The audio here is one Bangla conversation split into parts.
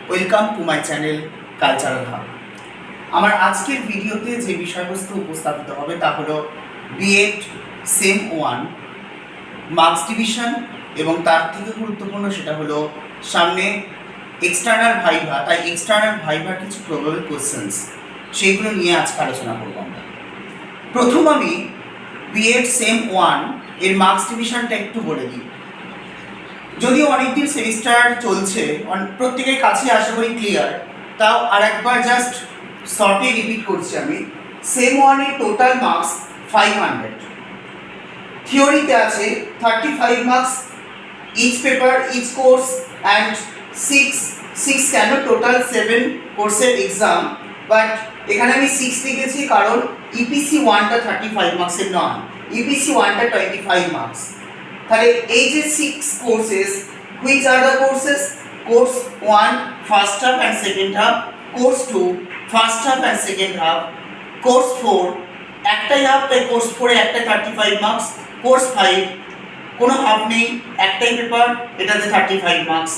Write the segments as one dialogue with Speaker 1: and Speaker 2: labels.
Speaker 1: Welcome to my channel cultural hub. আমার আজকের ভিডিওতে যে বিষয়বস্তু উপস্থাপিত হবে তা হলো বিএড সেম 1 মার্কস ডিভিশন, এবং তার থেকে গুরুত্বপূর্ণ সেটা হলো সামনে এক্সটার্নাল ভাইভা, তাই এক্সটার্নাল ভাইভার কিছু প্রবাবল কোশ্চেন্স সেইগুলো নিয়ে আজকে আলোচনা করব আমরা। প্রথম আমি বিএড সেম 1 এর মার্কস ডিভিশনটা একটু বলে দিই। যদিও অনেকদিন সেমিস্টার চলছে, প্রত্যেকের কাছে আশা করি ক্লিয়ার, তাও আর একবার জাস্ট শর্টে রিপিট করছি আমি। সেম 1 এর টোটাল মার্কস 500। থিওরিতে আছে 35 marks each paper each course and 6 কেন টোটাল 7 কোর্সের এক্সাম, বাট এখানে আমি 6 লিখেছি কারণ ইপিসি 1টা 35 মার্কসের নয়, ইপিসি 1টা 25 মার্কস। তাহলে এই যে 6 courses, which are the courses? Course 1 first half and second half, course 2 first half and second half, course 4 একটাই হাফ, তাই কোর্স 4 এ একটা 35 মার্কস, কোর্স 5 কোনো হাফ নেই, একটাই পেপার, এটাতে 35 মার্কস,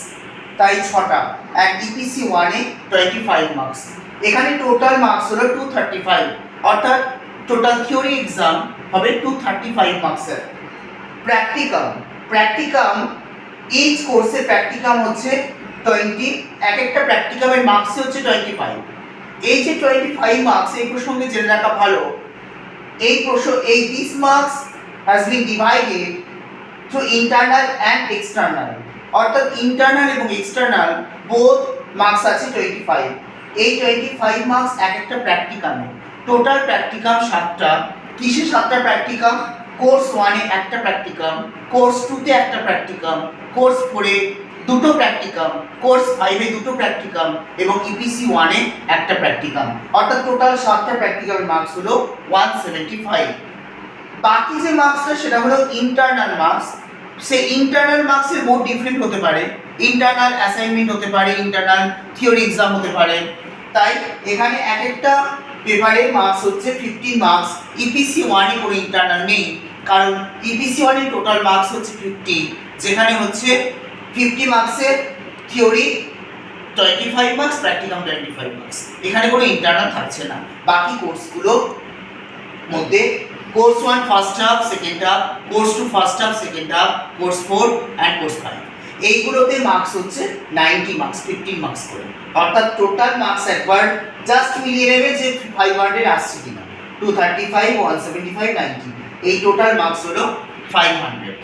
Speaker 1: তাই 6টা। আর ইপিসি 1 এ 25 মার্কস। এখানে টোটাল মার্কস হলো 235, অর্থাৎ টোটাল থিওরি এক্সাম হবে 235 মার্কসের। প্র্যাকটিকাম ইচ কোর্সের প্র্যাকটিকাম হচ্ছে 20, এক একটা প্র্যাকটিকামের মার্কস হচ্ছে 25। এই যে 25 মার্কস, এই প্রসঙ্গে জেনে রাখা ভালো, এই this marks has been divided through internal and external, অর্থাৎ ইন্টারনাল এবং এক্সটার্নাল বোথ মার্কস আছে 25। এই 25 মার্কস এক একটা প্র্যাকটিকামে। Total practicum 7টা। কিসে 7টা প্র্যাকটিকাম? কোর্স 1 এ একটা প্র্যাকটিকাম, কোর্স 2 তে একটা প্র্যাকটিকাম, কোর্স 4 এ দুটো প্র্যাকটিকাম, কোর্স 5 এ দুটো প্র্যাকটিকাম এবং ইপিসি 1 এ একটা প্র্যাকটিকাম, অর্থাৎ টোটাল 7টা প্র্যাকটিকামের মার্কস হলো 175। বাকি যে মার্কসটা সেটা হলো ইন্টারনাল মার্কস। সেই ইন্টারনাল মার্কসের মোড ডিফারেন্ট হতে পারে, ইন্টারনাল অ্যাসাইনমেন্ট হতে পারে, ইন্টারনাল থিওরি এক্সাম হতে পারে। তাই এখানে এক একটা পেপারের মার্কস হচ্ছে 15 মার্কস। ইপিসি 1 এ কোনো ইন্টারনাল নেই, কারণ ইপিসি 1 এর টোটাল মার্কস হচ্ছে 50, যেখানে হচ্ছে 50 মার্কসের থিওরি 25 মার্কস, প্র্যাকটিকাম 25 মার্কস। এখানে কোনো ইন্টারনাল থাকছে না। বাকি কোর্সগুলো মধ্যে course 1 first half second half, course 2 first half second half, course 4 and course 5, এইগুলোতে মার্কস হচ্ছে 90 মার্কস, 15 মার্কস করে। অর্থাৎ টোটাল মার্কস একবার জাস্ট মিলিয়ে নেবে যে 500 আসছে কিনা। 235, 175, 90, এই টোটাল মার্কস হলো 500।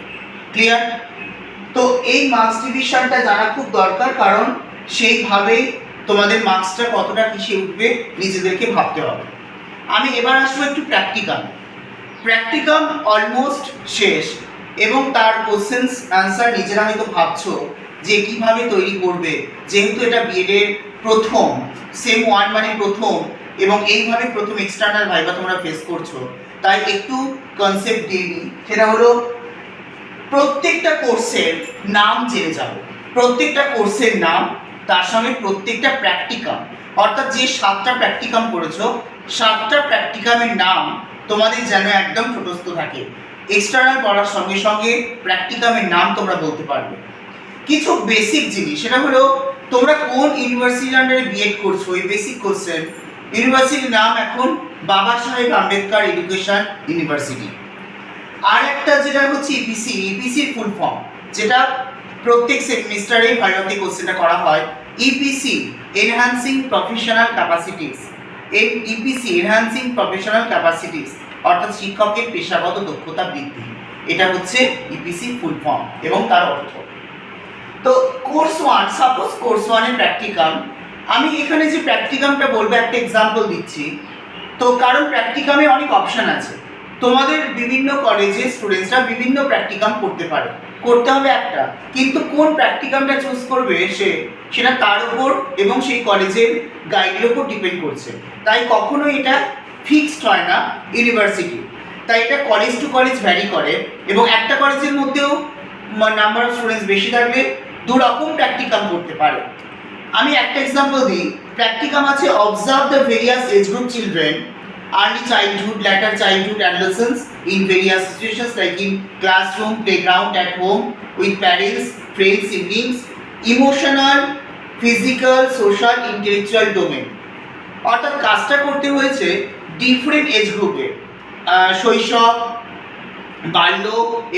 Speaker 1: ক্লিয়ার? তো এই মার্কস ডিভিশনটা জানা খুব দরকার, কারণ সেইভাবেই তোমাদের মার্কসটা কতটা কিসে উঠবে নিজেদেরকে ভাবতে হবে। আমি এবার আসবো একটু প্র্যাকটিকাম অলমোস্ট শেষ, এবং তার কোশ্চেন্স অ্যান্সার নিজেরা হয়তো ভাবছো যে কিভাবে তৈরি করবে, যেহেতু এটা বিএডের প্রথম সেম 1 মানে প্রথম, এবং এইভাবে প্রথম এক্সটার্নাল ভাইভা তোমরা ফেস করছো, তাই একটু কনসেপ্ট দিয়ে নিই। সেটা হলো প্রত্যেকটা কোর্সের নাম জেনে যাবো, প্রত্যেকটা কোর্সের নাম, তার সঙ্গে প্রত্যেকটা প্র্যাকটিকাম, অর্থাৎ যে 7টা প্র্যাকটিকাম করেছো 7টা প্র্যাকটিকামের নাম তোমাদের যেন একদম ঠোঁটস্থ থাকে। এক্সটার্নাল পড়ার সঙ্গে সঙ্গে প্র্যাকটিকামের নাম তোমরা বলতে পারবে। কিছু বেসিক জিনিস, সেটা হলো তোমরা কোন ইউনিভার্সিটির আন্ডারে বিএড করছো, এই বেসিক কোশ্চেন। ইউনিভার্সিটির নাম এখন বাবা সাহেব আম্বেদকর এডুকেশন ইউনিভার্সিটি। আর একটা যেটা হচ্ছে ইপিসির ফুল ফর্ম, যেটা প্রত্যেক সেমিস্টারে ভাইভাতে কোশ্চেনটা করা হয়। EPC enhancing professional capacities, EPC enhancing professional capacities, অর্থাৎ শিক্ষকের পেশাগত দক্ষতা বৃদ্ধি। এটা হচ্ছে ইপিসি ফুল ফর্ম এবং তার অর্থ। তো কোর্স 1, সাপোজ কোর্স 1 এর প্র্যাকটিকাম, আমি এখানে যে প্র্যাকটিকামটা বলবো একটা এক্সাম্পল দিচ্ছি। তো কারণ প্র্যাকটিকামে অনেক অপশান আছে, তোমাদের বিভিন্ন কলেজে স্টুডেন্টসরা বিভিন্ন প্র্যাকটিকাম করতে পারে, করতে হবে একটা, কিন্তু কোন প্র্যাকটিকামটা চুজ করবে সেটা তার উপর এবং সেই কলেজের গাইডের উপর ডিপেন্ড করছে। তাই কখনো এটা ফিক্সড হয় না ইউনিভার্সিটি, তাই এটা কলেজ টু কলেজ ভ্যারি করে, এবং একটা কলেজের মধ্যেও নাম্বার অফ স্টুডেন্টস বেশি থাকলে দু রকম প্র্যাকটিকাম করতে পারে। আমি একটা এক্সাম্পল দিই। প্র্যাকটিকাম আছে observe the various age group children, early childhood, later childhood, adolescence in various situations like in classroom, playground, at home, with parents, friends, siblings, emotional, physical, social, intellectual domain. অর্থাৎ কাজটা করতে হয়েছে ডিফারেন্ট এজ গ্রুপে, শৈশব, বাল্য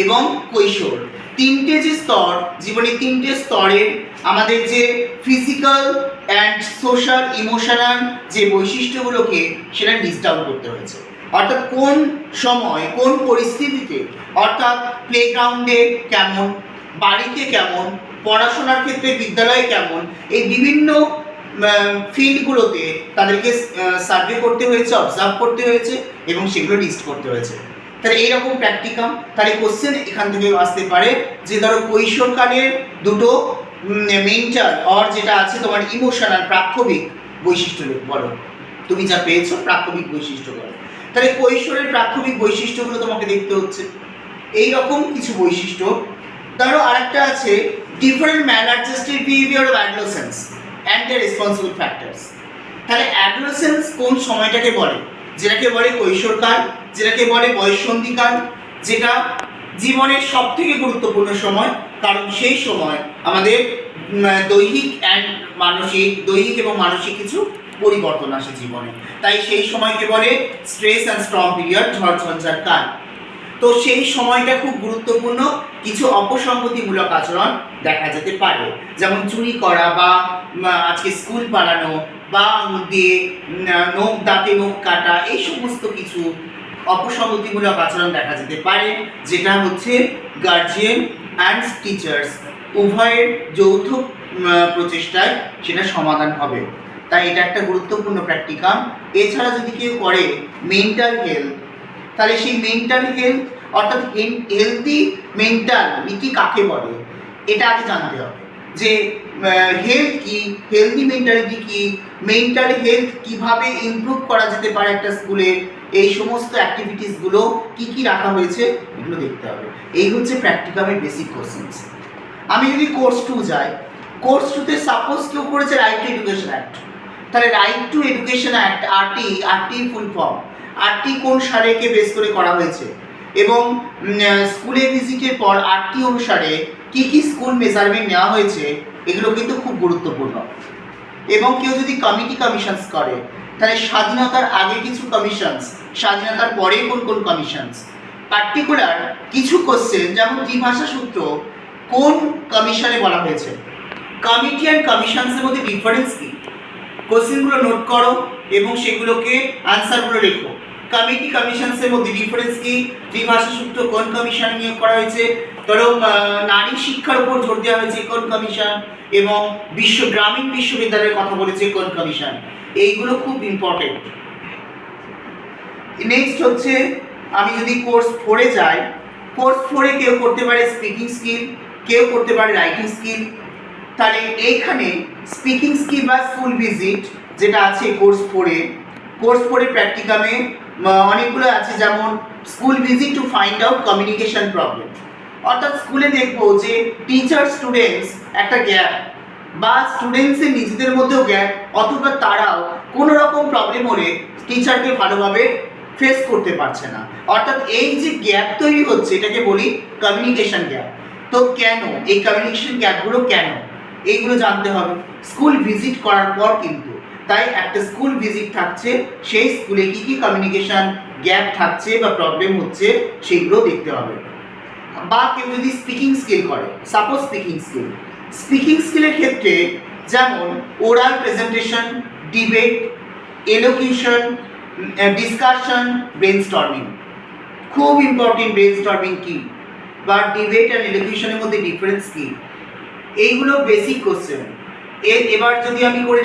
Speaker 1: এবং কৈশোর। তিনটে যে স্তর, জীবনের তিনটে স্তরের আমাদের যে ফিজিক্যাল অ্যান্ড সোশ্যাল ইমোশনাল যে বৈশিষ্ট্যগুলোকে সেটা লিস্ট ডাউন করতে হয়েছে। অর্থাৎ কোন সময় কোন পরিস্থিতিতে, অর্থাৎ প্লেগ্রাউন্ডে কেমন, বাড়িতে কেমন, পড়াশোনার ক্ষেত্রে বিদ্যালয়ে কেমন, এই বিভিন্ন ফিল্ডগুলোতে তাদেরকে সার্ভে করতে হয়েছে, অবজার্ভ করতে হয়েছে এবং সেগুলো লিস্ট করতে হয়েছে। তাহলে এইরকম প্র্যাকটিকাম। তাহলে কোশ্চেন এখান থেকে আসতে পারে যে ধরো কৈশোরকালের দুটো মেন্টাল অর যেটা আছে তোমার ইমোশনাল প্রাক্ষবিক বৈশিষ্ট্য বলো, তুমি যা পেয়েছো প্রাক্ষবিক বৈশিষ্ট্য বলো। তাহলে কৈশোরের প্রাক্ষবিক বৈশিষ্ট্যগুলো তোমাকে দেখতে হচ্ছে, এই রকম কিছু বৈশিষ্ট্য। ধরো আরেকটা আছে different maladjusted behaviour of adolescence and the responsible factors. তাহলে অ্যাডোলেসেন্স কোন সময়টাকে বলে? যেটাকে বলে কৈশোরকাল, যেটাকে বলে বয়ঃসন্ধিকাল, যেটা জীবনের সব থেকে গুরুত্বপূর্ণ সময়, কারণ সেই সময় আমাদের দৈহিক এবং মানসিক কিছু পরিবর্তন আসে জীবনে। তাই সেই সময়কে বলে স্ট্রেস অ্যান্ড স্ট্রং পিরিয়ড, ঝড়ঝঞ্ঝার কাল। তো সেই সময়টা খুব গুরুত্বপূর্ণ, কিছু অপসংগতিমূলক আচরণ দেখা যেতে পারে, যেমন চুরি করা বা আজকে স্কুল পালানো বা আঙুল দিয়ে দাঁতে নখ কাটা, এই সমস্ত কিছু অপসংগতিমূলক আচরণ দেখা যেতে পারে, যেটা হচ্ছে গার্জিয়ান অ্যান্ড টিচার্স উভয়ের যৌথ প্রচেষ্টায় সেটা সমাধান হবে। তাই এটা একটা গুরুত্বপূর্ণ প্র্যাকটিকাম। এছাড়া যদি কেউ করে মেন্টাল হেলথ, তাহলে সেই মেন্টাল হেলথ অর্থাৎ হেলদি মেন্টালিটি কাকে বলে এটা আগে জানতে হবে, যে হেলথ কি, হেলদি মেন্টালিটি কি, মেন্টাল হেলথ কিভাবে ইমপ্রুভ করা যেতে পারে একটা স্কুলে, এই সমস্ত অ্যাক্টিভিটিসগুলো কি কি রাখা হয়েছে এগুলো দেখতে হবে। এই হচ্ছে প্র্যাকটিকামের বেসিক কোশ্চেন্স। আমি যদি কোর্স 2 যাই, কোর্স 2তে সাপোজ কেউ করেছে রাইট টু এডুকেশন অ্যাক্ট, তাহলে right two education act RT full form, RT কোন সালেকে বেস করে করা হয়েছে এবং স্কুলে ভিজিটের পর আরটি অনুসারে কি কি স্কুল মেজারমেন্ট নেওয়া হয়েছে, এগুলো কিন্তু খুব গুরুত্বপূর্ণ। এবং কেউ যদি কমিশনস করে, তাহলে স্বাধীনতার আগে কিছু কমিশনস, স্বাধীনতার পরে কোন কোন কমিশনস, পার্টিকুলার কিছু কোশ্চেন, যেমন ত্রিভাষা সূত্র কোন কমিশনে বলা হয়েছে, কমিটি অ্যান্ড কমিশনসের মধ্যে ডিফারেন্স কী, কোশ্চেনগুলো নোট করো এবং সেগুলোকে আনসারগুলো লেখো। কমিটি কমিশনসের মধ্যে ডিফারেন্স কি, ত্রিভাষা সূত্র কোন কমিশন নিয়োগ করা হয়েছে, ধরো নারী শিক্ষার উপর জোর দেওয়া হয়েছে কোন কমিশন, এবং গ্রামীণ বিশ্ববিদ্যালয়ের কথা বলেছে কোন কমিশন, এইগুলো খুব ইম্পর্টেন্ট। নেক্সট হচ্ছে আমি যদি কোর্স 4-এ যাই, কোর্স 4-এ কেউ করতে পারে স্পিকিং স্কিল, কেউ করতে পারে রাইটিং স্কিল। তাহলে এইখানে স্পিকিং স্কিল বা স্কুল ভিজিট যেটা আছে কোর্স 4-এ প্র্যাকটিকামে অনেকগুলো আছে, যেমন school visit to find out communication problem. অর্থাৎ স্কুলে দেখবো যে টিচার স্টুডেন্টস একটা গ্যাপ, বা স্টুডেন্টসের নিজেদের মধ্যেও গ্যাপ, অথবা তারাও কোনো রকম প্রবলেম হলে টিচারকে ভালোভাবে ফেস করতে পারছে না। অর্থাৎ এই যে গ্যাপ তৈরি হচ্ছে এটাকে বলি কমিউনিকেশন গ্যাপ। তো কেন এই কমিউনিকেশন গ্যাপগুলো, কেন এইগুলো জানতে হবে স্কুল ভিজিট করার পর। কিন্তু তাই একটা স্কুল ভিজিট থাকছে, সেই স্কুলে কী কী কমিউনিকেশন গ্যাপ থাকছে বা প্রবলেম হচ্ছে সেগুলো দেখতে হবে। বা কেউ যদি স্পিকিং স্কিল করে, সাপোজ স্পিকিং স্কিলের ক্ষেত্রে যেমন oral presentation, debate, elocution, discussion, brainstorming, খুব ইম্পর্টেন্ট। ব্রেনস্টর্মিং কি বা ডিবেট অ্যান্ড এলোকিউশনের মধ্যে ডিফারেন্স কী, এইগুলো বেসিক কোশ্চেন। এবার যদি আমি করি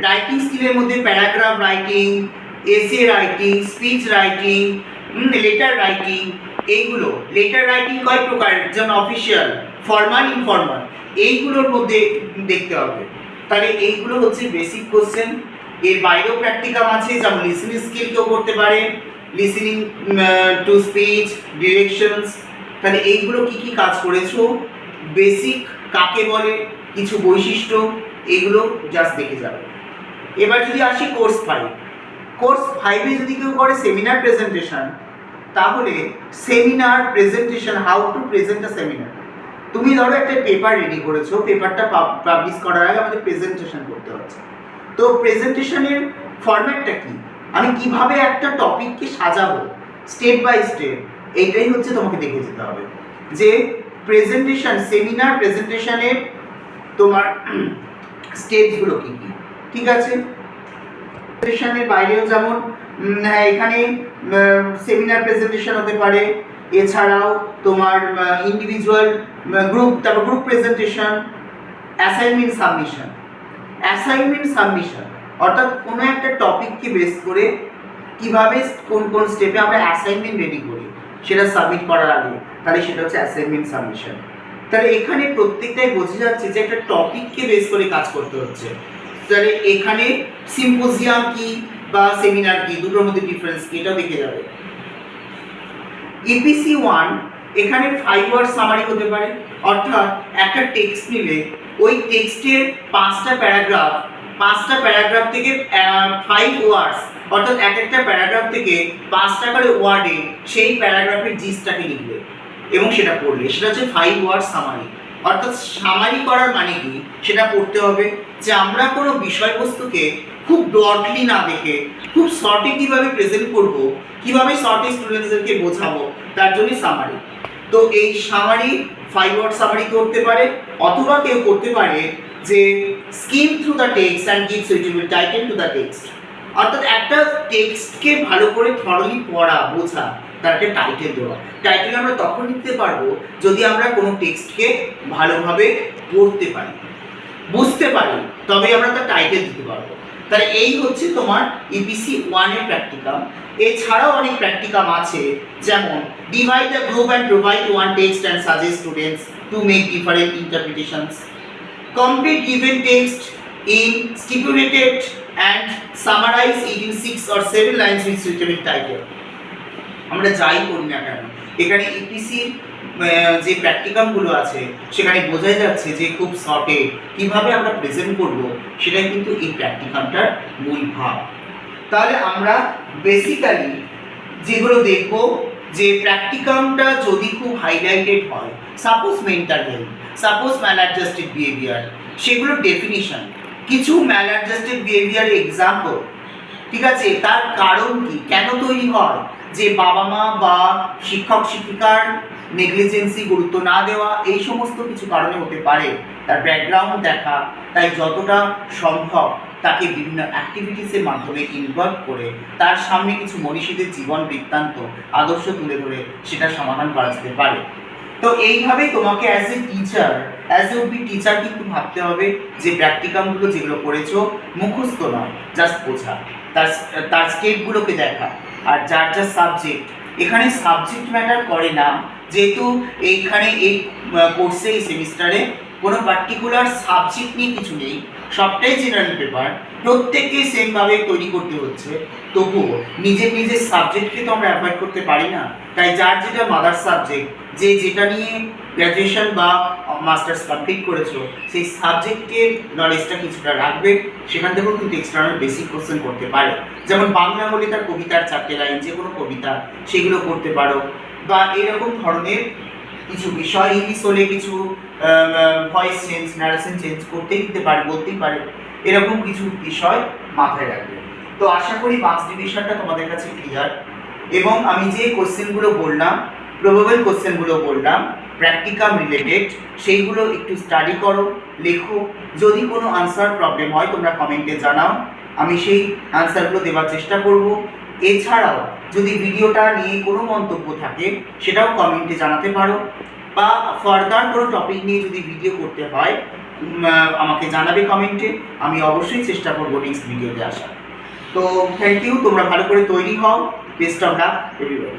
Speaker 1: রাইটিং স্কিলের মধ্যে paragraph writing, essay writing, speech writing, letter writing, এইগুলো লেটার রাইটিং কয় প্রকার, যেমন অফিসিয়াল, ফর্মাল, ইনফর্মাল, এইগুলোর মধ্যে দেখতে হবে। তাহলে এইগুলো হচ্ছে বেসিক কোশ্চেন। এর বাইরেও প্র্যাকটিকাম আছে, যেমন লিসনিং স্কিল কেউ করতে পারে, লিসনিং টু স্পিচ, ডিরেকশনস। তাহলে এইগুলো কি কি কাজ করেছো, বেসিক কাকে বলে, কিছু বৈশিষ্ট্য, এগুলো জাস্ট দেখে যাবে। এবার যদি আসি কোর্স 5-এ যদি কেউ করে সেমিনার প্রেজেন্টেশন, তাহলে seminar presentation, how to present a seminar, তুমি ধরো একটা পেপার রেডি করেছো, পেপারটা পাবলিশ করার আগে আমাদের প্রেজেন্টেশন করতে হচ্ছে। তো প্রেজেন্টেশনের ফরম্যাটটা কি, আমি কিভাবে একটা টপিককে সাজাবো স্টেপ বাই স্টেপ, এইটাই হচ্ছে তোমাকে দেখে যেতে হবে যে প্রেজেন্টেশন, সেমিনার প্রেজেন্টেশনের তোমার স্টেপসগুলো কী কী। ঠিক আছে, প্রেজেন্টেশনের বাইরেও যেমন এখানে সেমিনার প্রেজেন্টেশন হতে পারে, এছাড়াও তোমার ইন্ডিভিজুয়াল, গ্রুপ, তারপর group presentation, assignment submission. Assignment submission অর্থাৎ কোনো একটা টপিককে বেস করে কিভাবে কোন কোন স্টেপে আমরা অ্যাসাইনমেন্ট রেডি করি সেটা সাবমিট করার আগে, তাহলে সেটা হচ্ছে অ্যাসাইনমেন্ট সাবমিশন। তাহলে এখানে প্রত্যেকটাই বোঝা যাচ্ছে যে একটা টপিককে বেস করে কাজ করতে হচ্ছে। তাহলে এখানে সিম্পোজিয়াম কি বা সেমিনার কি, দুটোর মধ্যে ডিফারেন্স কি, এটাও দেখে যাবে। ইপিসি 1 এখানে 5 ওয়ার্ড সামারি হতে পারে, অর্থাৎ একটা টেক্সট নিলে ওই টেক্সটের 5টা প্যারাগ্রাফ থেকে 5 ওয়ার্ডস, অর্থাৎ এক একটা প্যারাগ্রাফ থেকে 5টা করে ওয়ার্ডে সেই প্যারাগ্রাফের জিস্টটাকে লিখবে এবং সেটা পড়লে, সেটা হচ্ছে 5 ওয়ার্ড সামারি। অর্থাৎ সামারি করার মানে কি, সেটা পড়তে হবে যে আমরা কোনো বিষয়বস্তুকে খুব ব্রডলি না দেখে খুব শর্টে কীভাবে প্রেজেন্ট করব, কীভাবে শর্টে স্টুডেন্টসদেরকে বোঝাবো, তার জন্যই সামারি। তো এই সামারি 5 ওয়ার্ড সামারি করতে পারে, অথবা কেউ করতে পারে যে scheme through the text and give suitable title to the text. অর্থাৎ একটা টেক্সটকে ভালো করে থরলি পড়া, বোঝা, তার একটা টাইটেল দেওয়া। টাইটেল আমরা তখন লিখতে পারবো যদি আমরা কোনো টেক্সটকে ভালোভাবে পড়তে পারি, বুঝতে পারি, তবে আমরা তার টাইটেল দিতে পারবো। তাহলে এই হচ্ছে তোমার ইপিসি 1 এর প্র্যাকটিকাম। এছাড়াও অনেক প্র্যাকটিকাম আছে, যেমন divide the group and provide one text and suggest students to make different interpretations, complete given text in stipulated and summarise it in 6 or 7 lines with suitable title. আমরা যাই করি না কেন, এখানে ইপিসির যে প্র্যাকটিকামগুলো আছে সেখানে বোঝাই যাচ্ছে যে খুব শর্টে কীভাবে আমরা প্রেজেন্ট করব, সেটাই কিন্তু এই প্র্যাকটিকামটার মূল ভাব। তাহলে আমরা বেসিক্যালি যেগুলো দেখব, যে প্র্যাকটিকামটা যদি খুব হাইলাইটেড হয়, suppose mental health, suppose maladjusted behaviour, সেগুলোর ডেফিনিশন, কিছু ম্যালঅ্যাডজাস্টেড বিহেভিয়ারের এক্সাম্পল, ঠিক আছে, তার কারণ কি, কেন তৈরি হয়, যে বাবা মা বা শিক্ষক শিক্ষিকার নেগলিজেন্সি, গুরুত্ব না দেওয়া, এই সমস্ত কিছু কারণে হতে পারে, তার ব্যাকগ্রাউন্ড দেখা। তাই যতটা সম্ভব তাকে বিভিন্ন অ্যাক্টিভিটিসের মাধ্যমে ইনভলভ করে তার সামনে কিছু মনীষীদের জীবন বৃত্তান্ত, আদর্শ তুলে ধরে সেটা সমাধান করা যেতে পারে। তো এইভাবেই তোমাকে as a teacher, as a would be teacher কিন্তু ভাবতে হবে যে প্র্যাকটিকামগুলো যেগুলো করেছো মুখস্থ নয়, জাস্ট বোঝা, তার স্টেপগুলোকে দেখা। আর যার যার সাবজেক্ট, এখানে সাবজেক্ট ম্যাটার করে না, যেহেতু এইখানে এই কোর্সে, এই সেমিস্টারে কোনো পার্টিকুলার সাবজেক্ট নিয়ে কিছু নেই, সবটাই জেনারেল পেপার, প্রত্যেককেই সেমভাবে তৈরি করতে হচ্ছে। তবুও নিজের সাবজেক্টকে তো আমরা অ্যাভয়েড করতে পারি না। তাই যার যেটা মাদার সাবজেক্ট, যে যেটা নিয়ে গ্র্যাজুয়েশন বা মাস্টার্স কমপ্লিট করেছো, সেই সাবজেক্টের নলেজটা কিছুটা রাখবে। সেখান থেকেও কিন্তু এক্সটার্নাল বেসিক কোশ্চেন করতে পারে, যেমন বাংলা হলে তার কবিতার 4টে লাইন, যে কোনো কবিতা, সেগুলো করতে পারো, বা এরকম ধরনের কিছু বিষয়। ইংলিশ হলে কিছু ভয়েস চেঞ্জ, ন্যারেশন চেঞ্জ করতেই দিতে পারে, বলতেই পারে, এরকম কিছু বিষয় মাথায় রাখবে। তো আশা করি মার্কস ডিভিশনটা তোমাদের কাছে ক্লিয়ার। এবং আমি যে কোশ্চেনগুলো বললাম, প্রবাবল কোশ্চেনগুলো বললাম প্র্যাকটিকাম রিলেটেড, সেইগুলো একটু স্টাডি করো, লেখো। যদি কোনো আনসার প্রবলেম হয় তোমরা কমেন্টে জানাও, আমি সেই আনসারগুলো দেওয়ার চেষ্টা করব। এছাড়াও যদি ভিডিওটা নিয়ে কোনো মন্তব্য থাকে সেটাও কমেন্টে জানাতে পারো, বা ফার্দার কোনো টপিক নিয়ে যদি ভিডিও করতে হয় আমাকে জানাবে কমেন্টে, আমি অবশ্যই চেষ্টা করবো নেক্সট ভিডিওতে আসার। তো থ্যাংক ইউ, তোমরা ভালো করে তৈরি হও। Best of luck everyone.